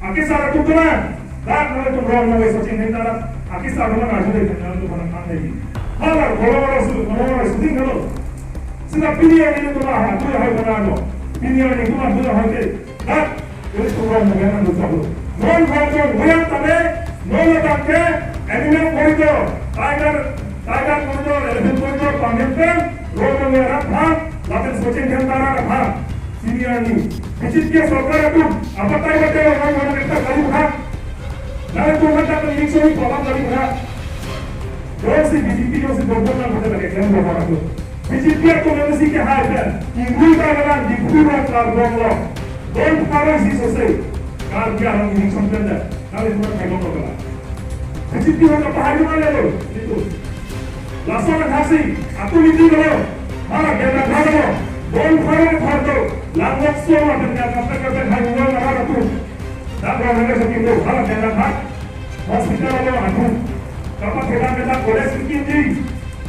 Akisar tutulan, dak nol tu rong nol Sachin Tendulkar, akisar mana ajude kenal tu mana kan lagi. Halar bola suding kalau, sila pilihan ini tu lah, tu yang mana no, pilihan ini tu lah tu yang ke, dak ini tu rong nol yang tu sahulu. Non kalau goyang tabe, nol tak ke, animal koridor, tiger koridor, elephant koridor, panggilan, rong nol yang apa, lapan Sachin Tendulkar apa, senior ni. Kecil सरकार itu apa tahu betul orang kita kali bukan, lalu tu kita election ini problem kali bukan, dosi BJP dosi berbuat betul lagi kan berbuat tu, BJP itu mesti ke hal kan, ibu kawan di pulau Kalbong, don parasi selesai, kalau dia orang election tenda, lalu tu kita tengok betul, BJP orang apa hari mana lo, itu, langsung nasi, aku ini lo, mana kita kalau, don parasi Langit semua dengan kata-kata haluan arah tu. Tak berapa sekali tu, kalau kita nak hospital ada aku. Kalau kita boleh sikit ni,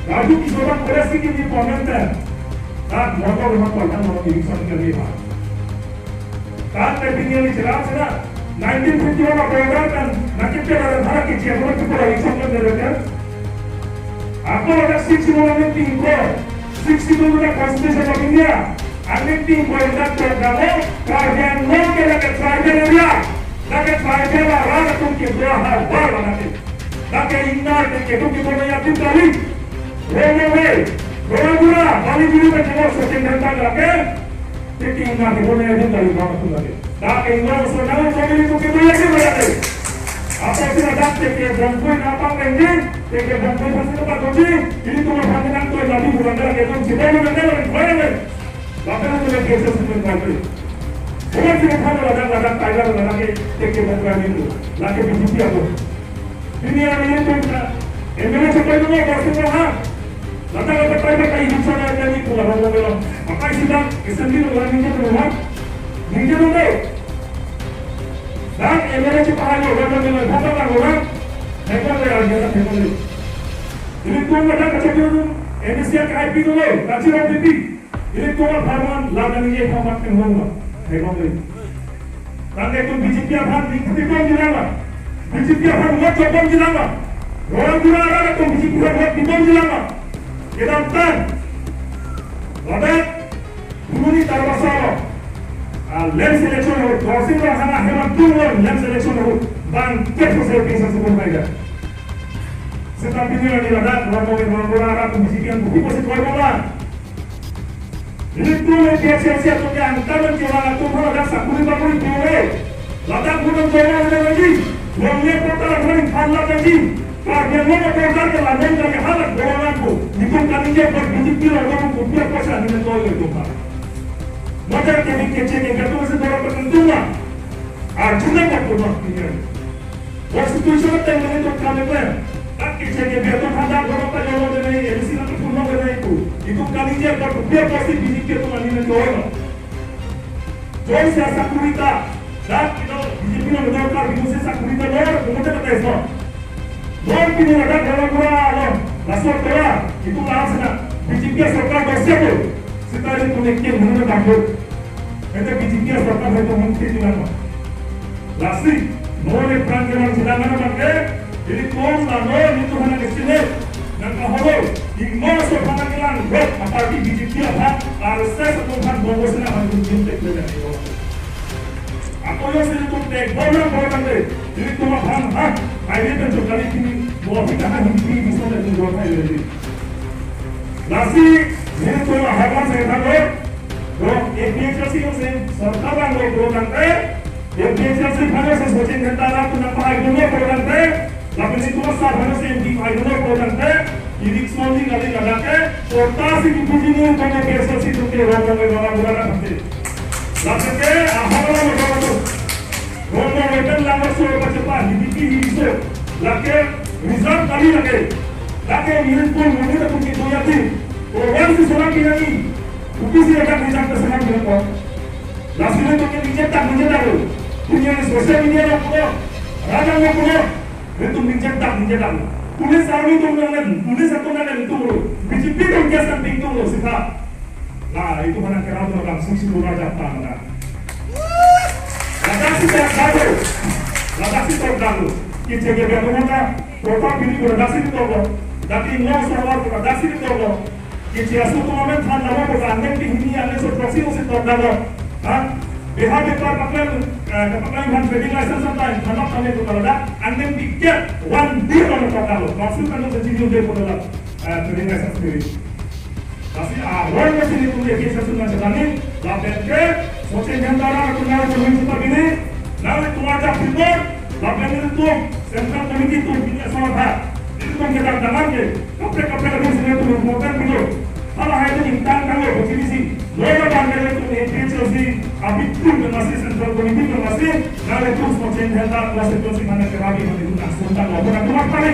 lalu kita boleh sikit ni komentar. Tak motor yang ini sampai ni lah. Tak terpilih ni jelas lah. 1951 program kan, nak kita ada kita yang kita boleh sampai ni kan. Aku ada 60 tinggal, 60 Constitution of India. Anything going that program, kerajaan mungkin nak kerajaan dia, nak kerajaan orang tu kita hal hal nanti, nak ingat kita tu kita ni yakin kali, gora balik dulu macam Sachin Tendulkar lagi, kita ingat kita ni yakin kali orang tu lagi, nak ingat sebenarnya kali tu kita yakin lagi, apa sih ada kita bangkit apa lagi, kita bangkit pasti dapat kunci, ini tu macam mana tu lagi bukan lagi tu kita ni lagi. Bahkan kita kisah seperti itu. Bukan kita kalau ada tiger lagi teke program itu, lagi BJP aku. Ini yang ini tu kita, ini sampai dulu bahasa orang. Lalu kita tanya hidup sana jadi tu orang orang. Apa istilah kesendir orang ini tu orang? Ini tu orang. Dan ini cepat aja orang orang bukan orang. Mereka ada mereka. Ini tu ada kecil ini siapa IP tu le, kacir IP. Ini tu orang farman, lawan ini yang makan orang, hebat ni. Tanda itu BJP apa? BJP pun jilang, BJP apa? Buat jopan jilang, orang jilang ada tu BJP buat jopan jilang. Kita tan, ada ini terpaksa. Lem selection itu, crossing orang hebat tu orang lem selection itu, bang kerja seperti sesuatu macam. Setapi ni ada orang ada tu BJP yang bukan sesuatu orang. Ini tu siapa tu yang antara orang tu ada sakuri bakuri pure, ladak bukan orang ada lagi, orang kota orang khala lagi, kerana mana kota ke lain lagi halat orang tu, bukan kami je berbiji orang tu dia pasal ini tu itu pak. Macam kami kecil kita tu mesti orang bertentunya, arjuna tak pernah punya. Konstitusi kita yang itu kami pun, tak kecil kita tu ada orang tak jauh dari ini, sila tu pernah dari itu. Itu kali dia berpikir pasti BJP itu mana orang. Jadi saya sakurita, dan kita BJP yang menolak itu saya sakurita orang, kemudian kita esok. Orang ini ada orang masuk orang, itu langsung BJP serta dosia tu. Sekarang itu mungkin mana takut. Itu BJP serta itu mungkin juga. Lasi, orang perang yang sedang mana jadi kau orang itu mana kesini. Dan kalau ingin seorang bilang, apalagi BJP apa, harus saya sebutan bongosnya harus dijuntik dengan itu. Aku yang sini tu dek, boleh dek. Jadi tu macam, ini tentu kali ini boleh kita hidup bisa dengan dua kali lagi. Nasi, ini tu harga saya tahu. APHC से सरकार वाले प्रोग्राम पे APHC खाने से Sachin Tendulkar tu nampak idolnya program पे लेकिन itu masa खाने से इनकी idolnya program पे ini semua ni kali ada ke portasi di sini untuk APHC tu ke orang nanti lalu ke ahal orang tu orang wetan lama suruh cepat dibikin itu lalu result kali lalu ini pun mungkin tu kita lihat orang si seorang ini Ukis dia tak bisa tersenang dengan kau. Langsung itu kita mencetak tu. Punya sosial media nak punya, raja nak punya, itu mencetak. Pulis army tu nangan, pulis satu nangan itu, BJP tu kiasan pintu tu sih. Nah itu mana kerana orang sisi raja tak mana. Raja sih tak ada. ladasi tok dalu kiche ge benomona kota bini ko ladasi tok dati no sarwar ko ladasi tok kiche asu to moment than nawo ko annen ki hini annen so proxy se tok dalu ha Bihar Bipar Paklan Van Trading License sometimes Thanap Tane to Kalada and then we get 1 deal on the Pakalo. Council can also continue to put the trading license spirit. Kasi one person itu dia kisah sunnah sedani, lapetke, soce jantara kunara municipal ini, lalu tuaja filter, lapet itu central committee itu punya salah. Itu kan kita dalam ke, kapre lagi sini itu motor itu. Kalau itu intan kalau posisi Lola Bangladesh itu HSC, abitu masih central committee itu masih, lalu itu soce jantara masih itu mana kerabi itu nasuntan maupun aku makan.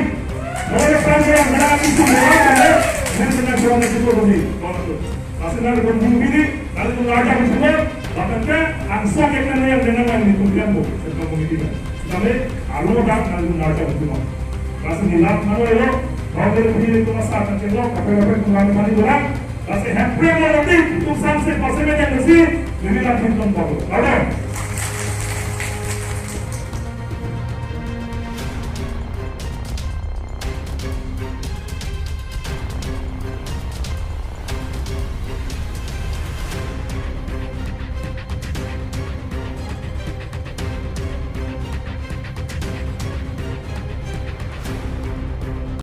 Lola Bangladesh berada di sana. Sebenarnya kurang itu lebih, masalah dengan ini, lalu mengajar itu, bahkan ansar yang dengan ini kemudian bu, setelah komited, tapi alur dan lalu mengajar itu, masih hilang mana itu, kalau ini itu masalah kecil, apa kembali orang, masih hampir lebih, itu sampai pasien yang masih, jadi lagi nonton baru,